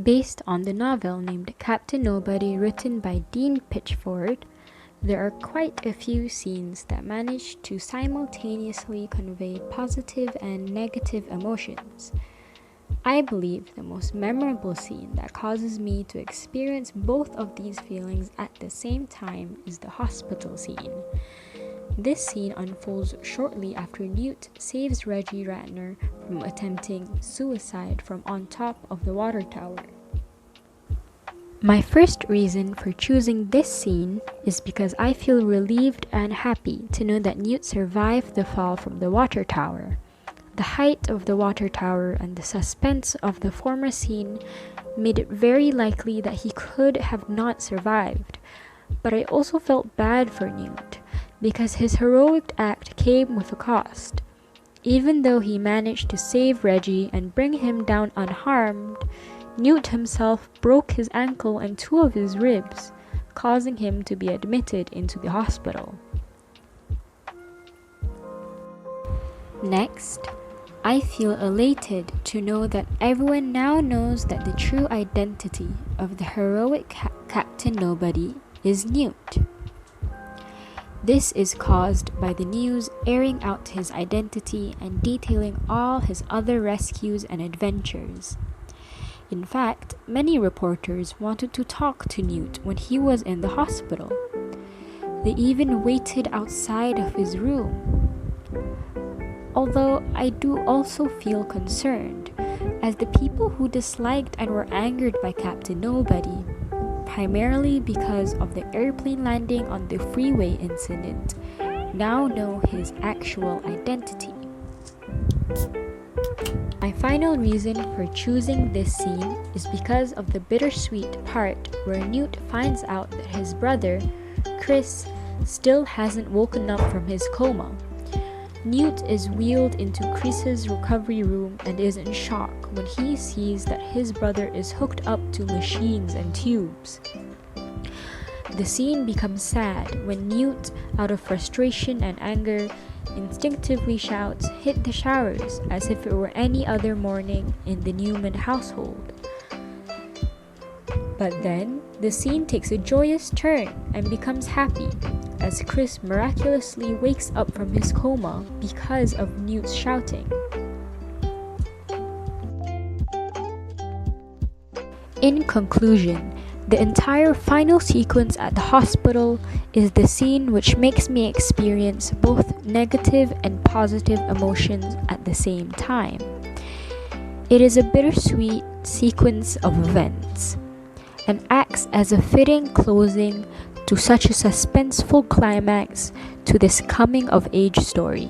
Based on the novel named Captain Nobody written by Dean Pitchford, there are quite a few scenes that manage to simultaneously convey positive and negative emotions. I believe the most memorable scene that causes me to experience both of these feelings at the same time is the hospital scene. This scene unfolds shortly after Newt saves Reggie Ratner from attempting suicide from on top of the water tower. My first reason for choosing this scene is because I feel relieved and happy to know that Newt survived the fall from the water tower. The height of the water tower and the suspense of the former scene made it very likely that he could have not survived. But I also felt bad for Newt, because his heroic act came with a cost. Even though he managed to save Reggie and bring him down unharmed, Newt himself broke his ankle and 2 of his ribs, causing him to be admitted into the hospital. Next, I feel elated to know that everyone now knows that the true identity of the heroic Captain Nobody is Newt. This is caused by the news airing out his identity and detailing all his other rescues and adventures. In fact, many reporters wanted to talk to Newt when he was in the hospital. They even waited outside of his room. Although I do also feel concerned, as the people who disliked and were angered by Captain Nobody, primarily because of the airplane landing on the freeway incident, now know his actual identity. My final reason for choosing this scene is because of the bittersweet part where Newt finds out that his brother, Chris, still hasn't woken up from his coma. Newt is wheeled into Chris's recovery room and is in shock when he sees that his brother is hooked up to machines and tubes. The scene becomes sad when Newt, out of frustration and anger, instinctively shouts, "Hit the showers," as if it were any other morning in the Newman household. But then, the scene takes a joyous turn and becomes happy, as Chris miraculously wakes up from his coma because of Newt's shouting. In conclusion, the entire final sequence at the hospital is the scene which makes me experience both negative and positive emotions at the same time. It is a bittersweet sequence of events and acts as a fitting closing to such a suspenseful climax to this coming-of-age story.